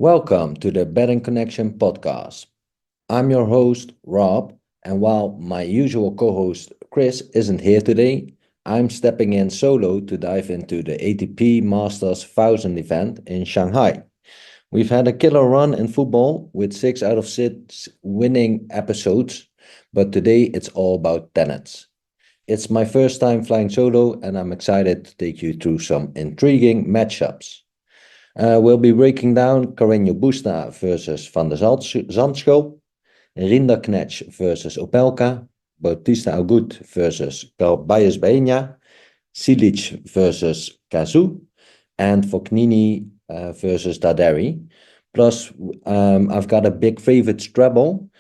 Welcome to the Betting Connection podcast. I'm your host, Rob, and while my usual co host, Chris, isn't here today, I'm stepping in solo to dive into the ATP Masters 1000 event in Shanghai. We've had a killer run in football with 6 out of 6 winning episodes, but today it's all about tennis. It's my first time flying solo, and I'm excited to take you through some intriguing matchups. We'll be breaking down Carreno Busta versus Van der Zandschulp, Rinderknech versus Opelka, Bautista Agut versus Carballes Baena, Cilic versus Cazaux, and Fognini versus Darderi. Plus, I've got a Big Favorites Treble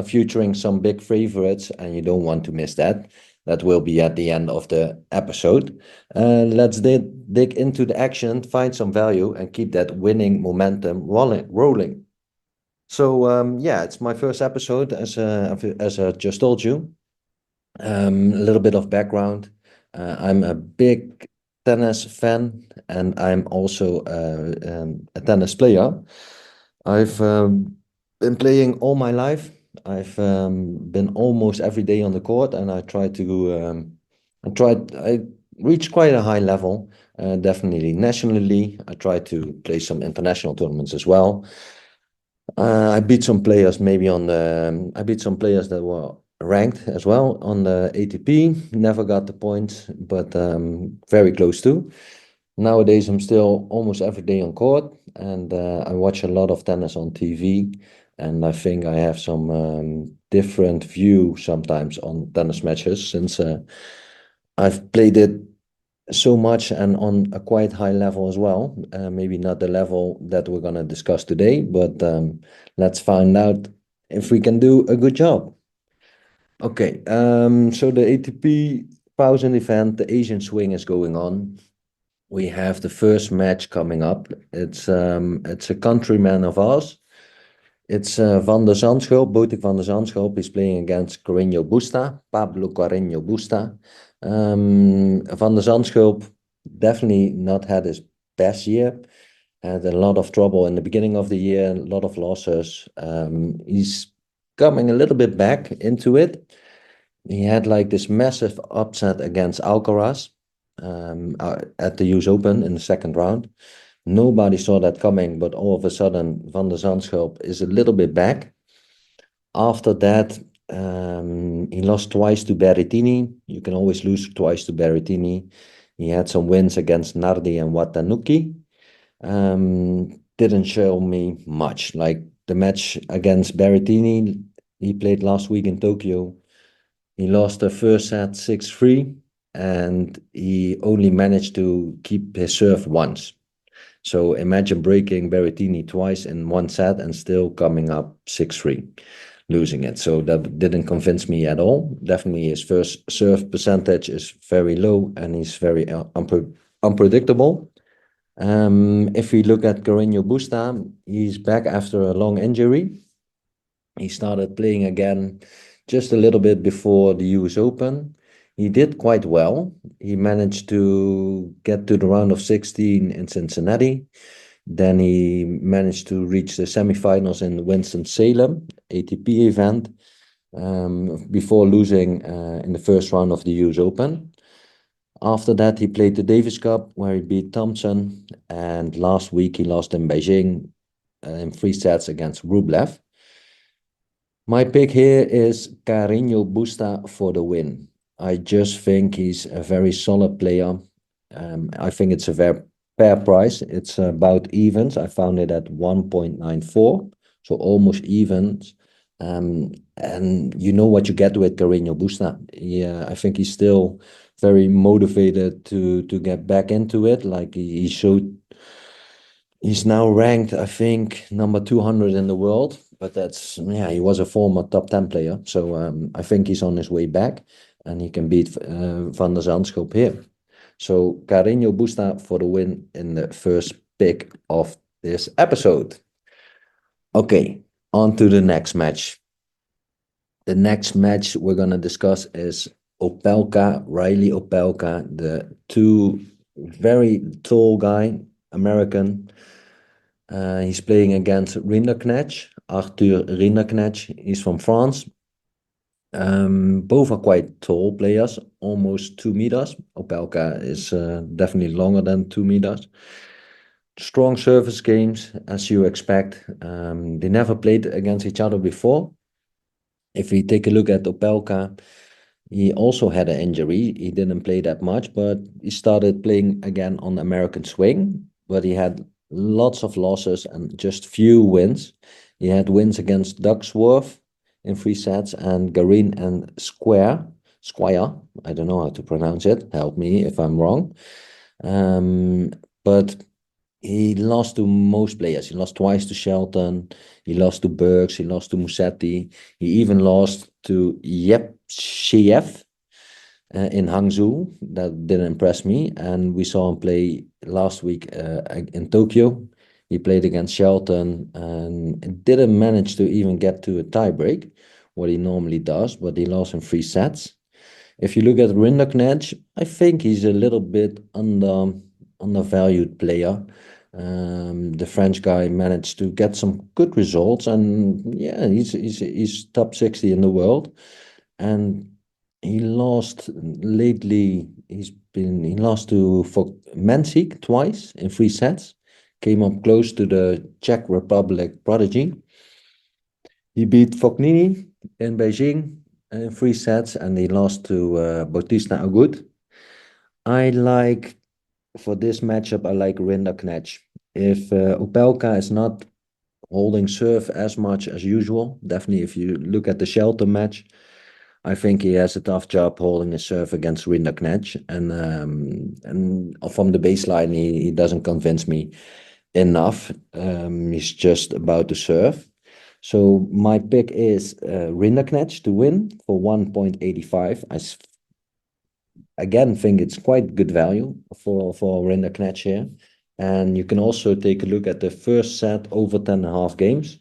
featuring some big favorites, and you don't want to miss that. That will be at the end of the episode. Let's dig into the action, find some value, and keep that winning momentum rolling. So yeah, it's my first episode, as I just told you. A little bit of background. I'm a big tennis fan, and I'm also a tennis player. I've been playing all my life. I've been almost every day on the court, and I reached quite a high level, definitely nationally. I tried to play some international tournaments as well. I beat some players I beat some players that were ranked as well on the ATP. Never got the points, but very close to. Nowadays, I'm still almost every day on court, and I watch a lot of tennis on TV. And I think I have some different view sometimes on tennis matches since I've played it so much and on a quite high level as well. Maybe not the level that we're going to discuss today, but let's find out if we can do a good job. Okay, so the ATP 1000 event, the Asian Swing is going on. We have the first match coming up. It's a countryman of ours. It's Van der Zandschulp, Botik van der Zandschulp. He's playing against Carreno Busta, Pablo Carreno Busta. Van der Zandschulp definitely not had his best year. Had a lot of trouble in the beginning of the year, a lot of losses. He's coming a little bit back into it. He had like this massive upset against Alcaraz at the US Open in the second round. Nobody saw that coming, but all of a sudden, Van der Zandschulp is a little bit back. After that, he lost twice to Berrettini. You can always lose twice to Berrettini. He had some wins against Nardi and Watanuki. Didn't show me much. Like the match against Berrettini, he played last week in Tokyo. He lost the first set 6-3, and he only managed to keep his serve once. So imagine breaking Berrettini twice in one set and still coming up 6-3, losing it. So that didn't convince me at all. Definitely his first serve percentage is very low, and he's very unpredictable. If we look at Carreno Busta, he's back after a long injury. He started playing again just a little bit before the US Open. He did quite well. He managed to get to the round of 16 in Cincinnati. Then he managed to reach the semifinals in Winston-Salem ATP event before losing in the first round of the US Open. After that, he played the Davis Cup, where he beat Thompson. And last week, he lost in Beijing in 3 sets against Rublev. My pick here is Carreno Busta for the win. I just think he's a very solid player. I think it's a very fair price. It's about evens. I found it at 1.94, so almost evens. And you know what you get with Carreno Busta. Yeah, I think he's still very motivated to get back into it. Like he showed, he's now ranked, I think, number 200 in the world. But he was a former top 10 player. So I think he's on his way back, and he can beat Van der Zandschulp here. So Carreno Busta for the win in the first pick of this episode. Okay, on to the next match. The next match we're going to discuss is Riley Opelka, the two very tall guy, American. He's playing against Rinderknech, Arthur Rinderknech. He's from France. Both are quite tall players, almost 2 meters. Opelka is definitely longer than 2 meters. Strong service games, as you expect. They never played against each other before. If we take a look at Opelka, he also had an injury. He didn't play that much, but he started playing again on American swing. But he had lots of losses and just few wins. He had wins against Ducksworth in 3 sets and Garin and Squire. I don't know how to pronounce it. Help me if I'm wrong. But he lost to most players. He lost twice to Shelton. He lost to Burks. He lost to Musetti. He even lost to Yepchev in Hangzhou. That didn't impress me. And we saw him play last week in Tokyo. He played against Shelton and didn't manage to even get to a tiebreak, what he normally does, but he lost in 3 sets. If you look at Rinderknech, I think he's a little bit undervalued player. The French guy managed to get some good results, and yeah, he's top 60 in the world. And he lost lately. He lost to Mensik twice in 3 sets. Came up close to the Czech Republic prodigy. He beat Fognini in Beijing in 3 sets, and he lost to Bautista Agut. For this matchup, I like Rinderknech. If Opelka is not holding serve as much as usual, definitely if you look at the Shelton match, I think he has a tough job holding his serve against Rinderknech. And from the baseline, he doesn't convince me enough. He's just about to serve. So my pick is Rinderknech to win for 1.85. I again think it's quite good value for Rinderknech here. And you can also take a look at the first set over 10.5 games.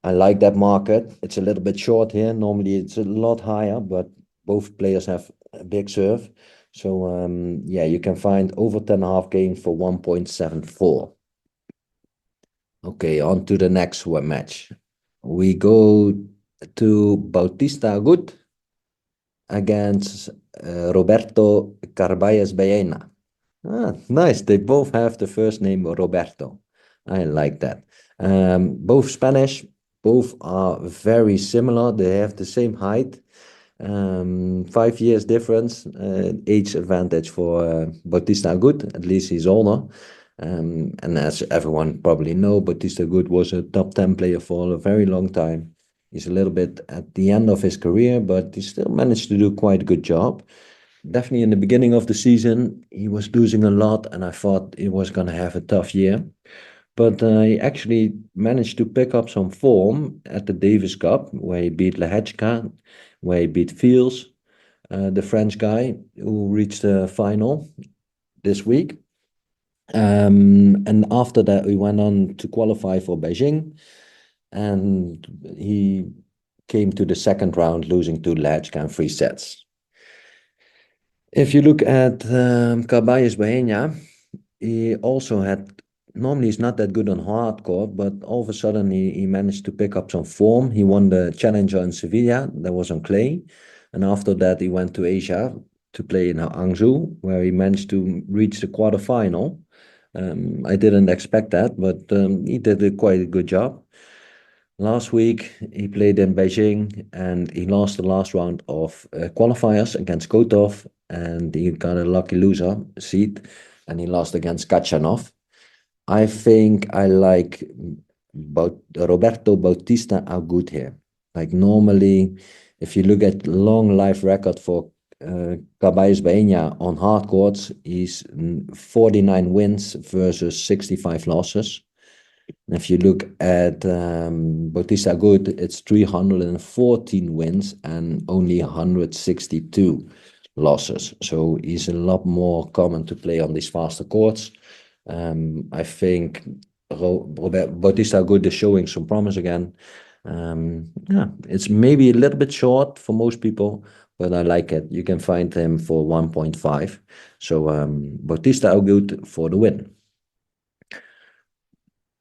I like that market. It's a little bit short here. Normally it's a lot higher, but both players have a big serve. So yeah, you can find over 10.5 games for 1.74. Okay, on to the next one match. We go to Bautista Agut against Roberto Carballes Baena. Nice. They both have the first name Roberto. I like that. Both Spanish, both are very similar. They have the same height. 5 years difference, age advantage for Bautista Agut. At least he's older. And as everyone probably know, Bautista Agut was a top 10 player for a very long time. He's a little bit at the end of his career, but he still managed to do quite a good job. Definitely in the beginning of the season, he was losing a lot, and I thought he was going to have a tough year. But he actually managed to pick up some form at the Davis Cup, where he beat Lehechka, where he beat Fields, the French guy who reached the final this week. And after that, we went on to qualify for Beijing, and he came to the second round, losing to Lehechka in 3 sets. If you look at Carballes Baena, he also had, normally he's not that good on hardcore, but all of a sudden he managed to pick up some form. He won the Challenger in Sevilla, that was on clay. And after that, he went to Asia to play in Hangzhou, where he managed to reach the quarterfinal. I didn't expect that, but he did quite a good job. Last week, he played in Beijing and he lost the last round of qualifiers against Kotov, and he got a lucky loser seat, and he lost against Kachanov. I think I like Roberto Bautista Agut here. Like normally, if you look at long life record for Carballes Baena on hard courts, he's 49 wins versus 65 losses. If you look at Bautista Agut, it's 314 wins and only 162 losses. So he's a lot more common to play on these faster courts. I think Bautista Agut is showing some promise again. Yeah, it's maybe a little bit short for most people, but I like it. You can find him for 1.5. So Bautista Agut for the win.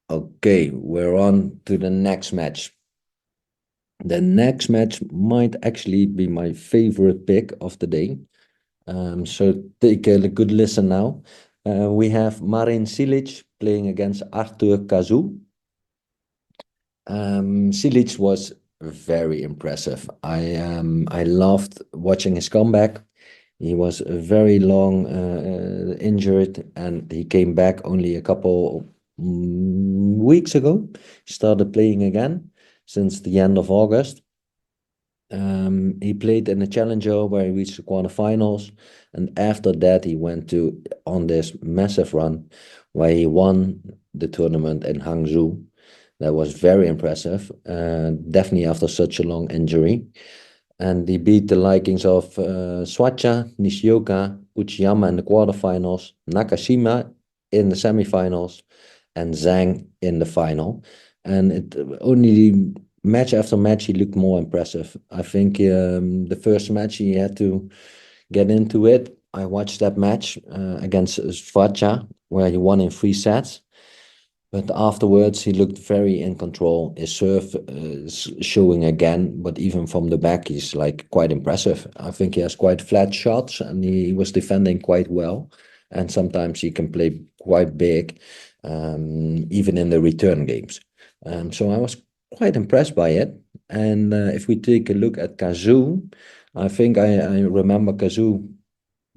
Okay, we're on to the next match. The next match might actually be my favorite pick of the day. So take a good listen now. We have Marin Cilic playing against Arthur Cazaux. Cilic was very impressive. I loved watching his comeback. He was very long injured, and he came back only a couple weeks ago. He started playing again since the end of August. He played in the Challenger where he reached the quarterfinals, and after that he went to on this massive run where he won the tournament in Hangzhou. That was very impressive, definitely after such a long injury. And he beat the likings of Swacha, Nishioka, Uchiyama in the quarterfinals, Nakashima in the semifinals, and Zhang in the final. And it only match after match he looked more impressive. I think the first match he had to get into it. I watched that match against Swacha where he won in 3 sets. But afterwards, he looked very in control. His serve is showing again, but even from the back, he's like quite impressive. I think he has quite flat shots, and he was defending quite well. And sometimes he can play quite big, even in the return games. So I was quite impressed by it. And if we take a look at Cazaux, I think I remember Cazaux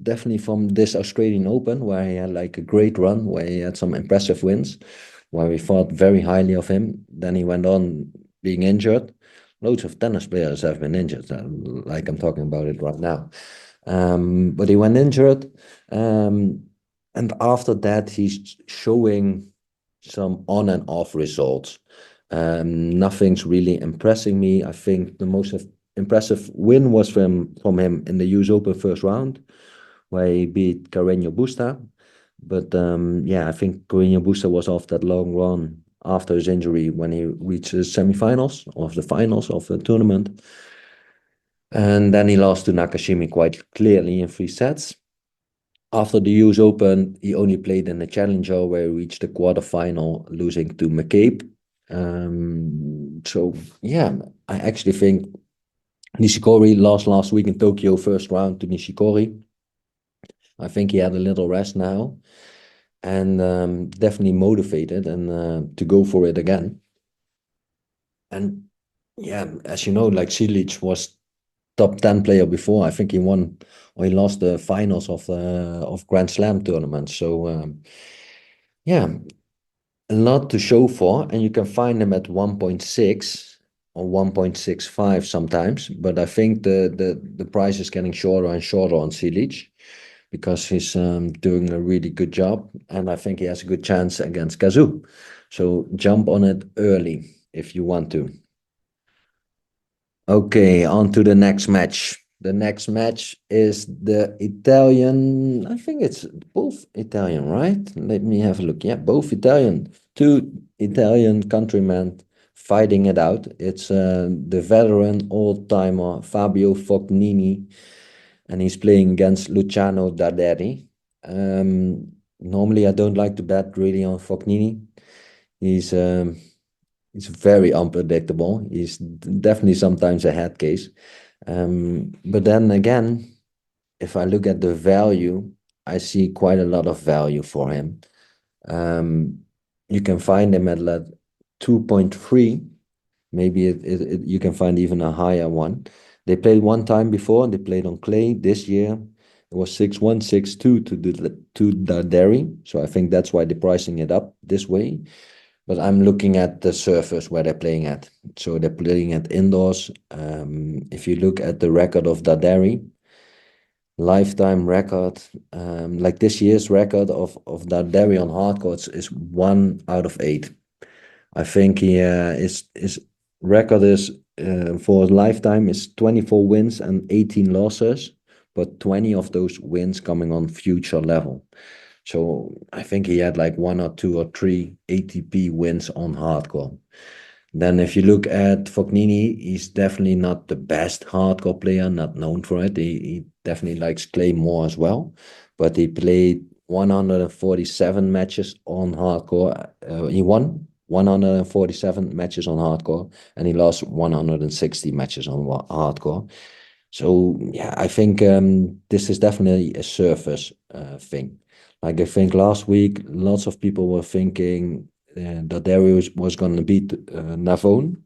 definitely from this Australian Open, where he had like a great run, where he had some impressive wins, where we thought very highly of him. Then he went on being injured. Loads of tennis players have been injured, like I'm talking about it right now. But he went injured. And after that, he's showing some on and off results. Nothing's really impressing me. I think the most impressive win was from him in the US Open first round, where he beat Carreno Busta. But yeah, I think Carreno Busta was off that long run after his injury when he reached the semifinals of the finals of the tournament. And then he lost to Nakashima quite clearly in 3 sets. After the US Open, he only played in the Challenger where he reached the quarterfinal, losing to McCabe. So yeah, I actually think Nishikori lost last week in Tokyo first round to Nishikori. I think he had a little rest now and definitely motivated and to go for it again. And yeah, as you know, like Cilic was top 10 player before. I think he won or he lost the finals of Grand Slam tournaments. So yeah, a lot to show for, and you can find them at 1.6 or 1.65 sometimes. But I think the price is getting shorter and shorter on Cilic because he's doing a really good job, and I think he has a good chance against Cazaux. So jump on it early if you want to. Okay, on to the next match. The next match is the Italian. I think it's both Italian, right? Let me have a look. Yeah, both Italian. Two Italian countrymen fighting it out. It's the veteran old-timer Fabio Fognini, and he's playing against Luciano Darderi. Normally, I don't like to bet really on Fognini. He's He's very unpredictable. He's definitely sometimes a head case. But then again, if I look at the value, I see quite a lot of value for him. You can find him at like 2.3. Maybe you can find even a higher one. They played one time before. They played on clay this year. It was 6-1, 6-2 to Darderi. So I think that's why they're pricing it up this way. But I'm looking at the surface where they're playing at. So they're playing at indoors. If you look at the record of Darderi, lifetime record, like this year's record of Darderi on hard courts is 1 out of 8. I think his record is for his lifetime is 24 wins and 18 losses, but 20 of those wins coming on future level. So I think he had like 1 or 2 or 3 ATP wins on hardcore. Then if you look at Fognini, he's definitely not the best hardcore player, not known for it. He definitely likes clay more as well, but he played 147 matches on hardcore. He won 147 matches on hardcore, and he lost 160 matches on hardcore. So yeah, I think this is definitely a surface thing. Like I think last week, lots of people were thinking that Darius was going to beat Navone,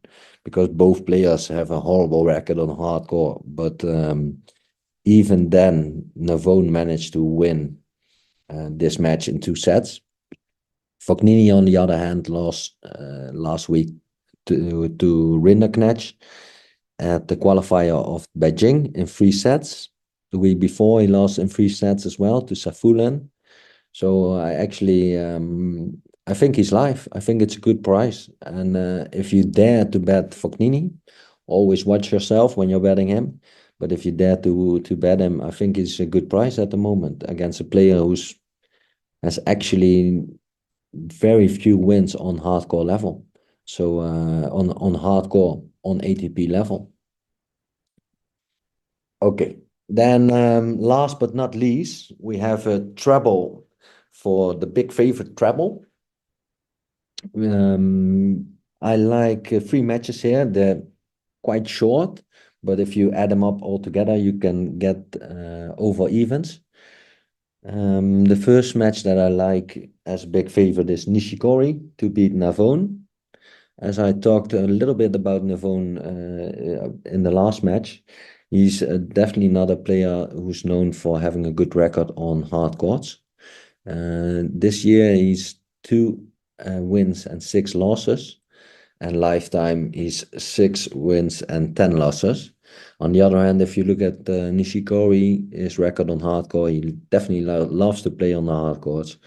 because both players have a horrible record on hardcore. But even then, Navone managed to win this match in 2 sets. Fognini, on the other hand, lost last week to Rinderknech at the qualifier of Beijing in 3 sets. The week before, he lost in 3 sets as well to Safulen. So I think he's live. I think it's a good price. And if you dare to bet Fognini, always watch yourself when you're betting him. But if you dare to bet him, I think it's a good price at the moment against a player who's has actually very few wins on hardcore level. So on hardcore on ATP level. Okay. Then last but not least, we have a treble for the Big Favorite Treble. I like 3 matches here. They're quite short, but if you add them up all together, you can get over evens. The first match that I like as big favorite is Nishikori to beat Navone. As I talked a little bit about Navone in the last match, he's definitely not a player who's known for having a good record on hard courts. This year he's 2 wins and 6 losses, and lifetime he's 6 wins and 10 losses. On the other hand, if you look at Nishikori, his record on hardcore, he definitely loves to play on the hardcourts.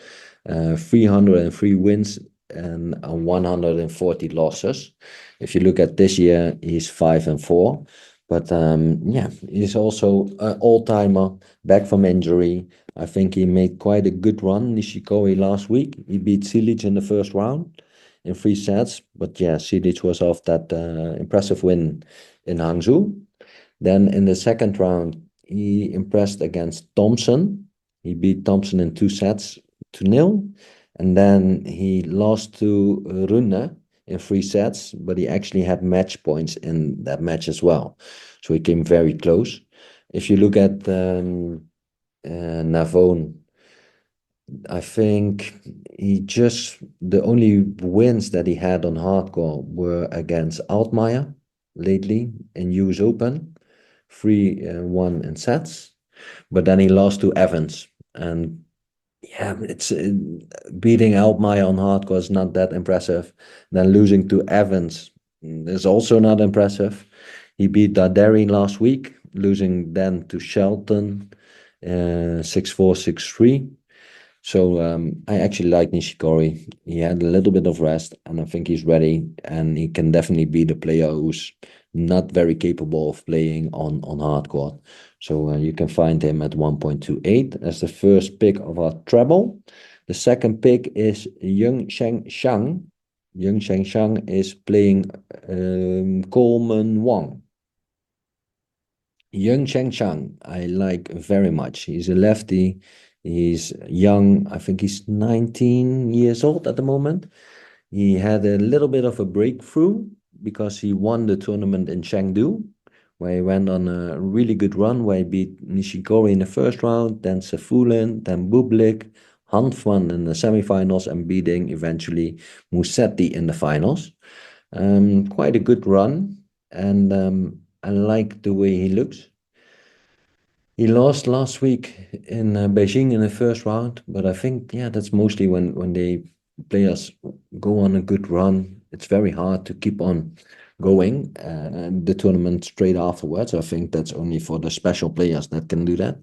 303 wins and 140 losses. If you look at this year, he's 5-4. But yeah, he's also an all-timer, back from injury. I think he made quite a good run, Nishikori, last week. He beat Cilic in the first round in 3 sets. But yeah, Cilic was off that impressive win in Hangzhou. Then in the second round, he impressed against Thompson. He beat Thompson in 2 sets to 0. And then he lost to Rune in 3 sets, but he actually had match points in that match as well. So he came very close. If you look at Navone, I think the only wins that he had on hardcore were against Altmaier lately in US Open, 3-1 in sets. But then he lost to Evans. And yeah, it's beating Altmaier on hardcore is not that impressive. Then losing to Evans is also not impressive. He beat Darderi last week, losing then to Shelton 6-4, 6-3. So I actually like Nishikori. He had a little bit of rest, and I think he's ready, and he can definitely be the player who's not very capable of playing on hardcore. So you can find him at 1.28 as the first pick of our treble. The second pick is Yung Sheng Shang. Yung Sheng Shang is playing Coleman Wang. Yung Sheng Shang, I like very much. He's a lefty. He's young. I think he's 19 years old at the moment. He had a little bit of a breakthrough because he won the tournament in Chengdu, where he went on a really good run, where he beat Nishikori in the first round, then Safulen, then Bublik, Hanfman in the semifinals, and beating eventually Musetti in the finals. Quite a good run, and I like the way he looks. He lost last week in Beijing in the first round, but I think, yeah, that's mostly when players go on a good run, it's very hard to keep on going the tournament straight afterwards. I think that's only for the special players that can do that.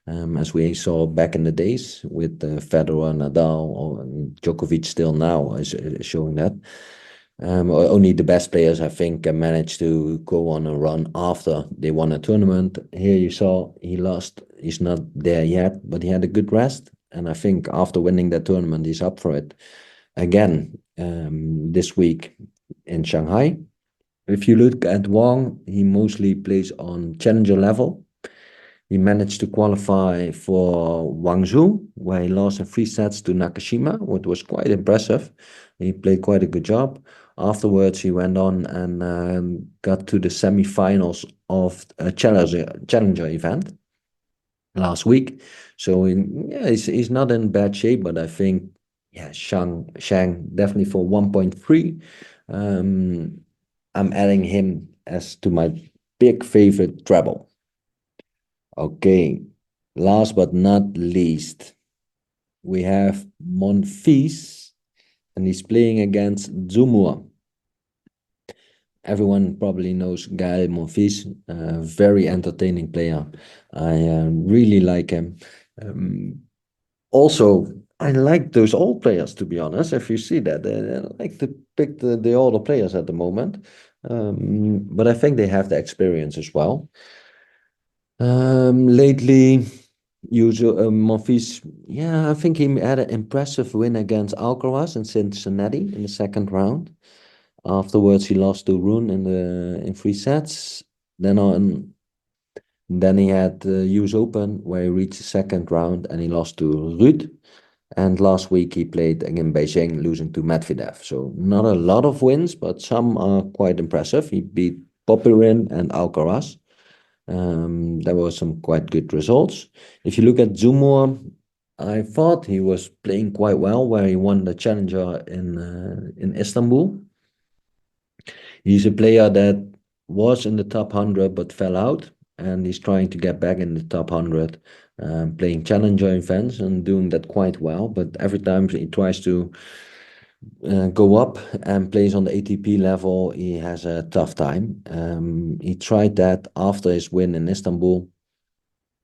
As we saw back in the days with Federer, Nadal, or Djokovic still now is showing that. Only the best players, I think, can manage to go on a run after they won a tournament. Here you saw he lost. He's not there yet, but he had a good rest. And I think after winning that tournament, he's up for it again this week in Shanghai. If you look at Wang, he mostly plays on challenger level. He managed to qualify for Guangzhou, where he lost in 3 sets to Nakashima, which was quite impressive. He played quite a good job. Afterwards, he went on and got to the semi-finals of a challenger event last week. So yeah, he's not in bad shape, but I think yeah, Shang definitely for 1.3. I'm adding him as to my big favorite treble. Okay, last but not least, we have Monfils, and he's playing against Zumur. Everyone probably knows Gael Monfils, a very entertaining player. I really like him. Also, I like those old players, to be honest. If you see that, I like to pick the older players at the moment. But I think they have the experience as well. Lately, Monfils, yeah, I think he had an impressive win against Alcaraz in Cincinnati in the second round. Afterwards, he lost to Rune in 3 sets. Then he had the US Open where he reached the second round and he lost to Ruud. And last week he played again Beijing, losing to Medvedev. So not a lot of wins, but some are quite impressive. He beat Popyrin and Alcaraz. There were some quite good results. If you look at Zumor, I thought he was playing quite well, where he won the challenger in Istanbul. He's a player that was in the top 100 but fell out, and he's trying to get back in the top 100, playing challenger events and doing that quite well. But every time he tries to go up and plays on the ATP level, he has a tough time. He tried that after his win in Istanbul.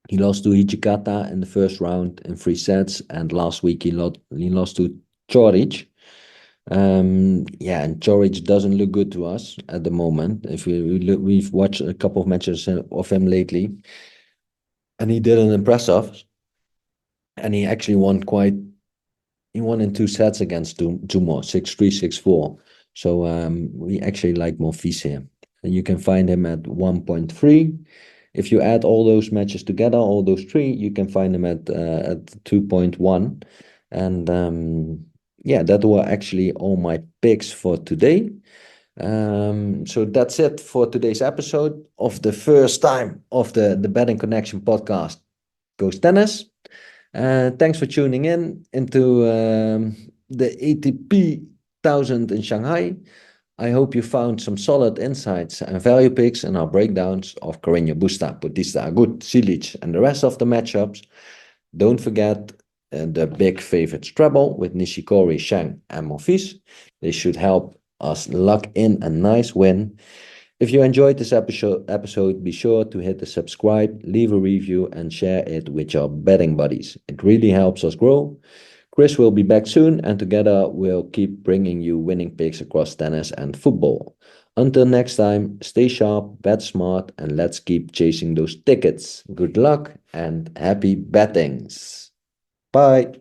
He lost to Hijikata in the first round in 3 sets, and last week he lost to Chorich. Yeah, and Chorich doesn't look good to us at the moment. If we've watched a couple of matches of him lately, and he didn't impress us. And he actually won he won in 2 sets against Zumor, 6-3, 6-4. So we actually like Monfils here. And you can find him at 1.3. If you add all those matches together, all those three, you can find him at 2.1. And yeah, that were actually all my picks for today. So that's it for today's episode of the first time of the Betting Connection podcast Goes Tennis. Thanks for tuning in into the ATP 1000 in Shanghai. I hope you found some solid insights and value picks in our breakdowns of Carreno, Busta, Bautista, Agut, Cilic, and the rest of the matchups. Don't forget the Big Favorites Treble with Nishikori, Shang, and Monfils. They should help us lock in a nice win. If you enjoyed this episode, be sure to hit the subscribe, leave a review, and share it with your betting buddies. It really helps us grow. Chris will be back soon, and together we'll keep bringing you winning picks across tennis and football. Until next time, stay sharp, bet smart, and let's keep chasing those tickets. Good luck and happy bettings. Bye.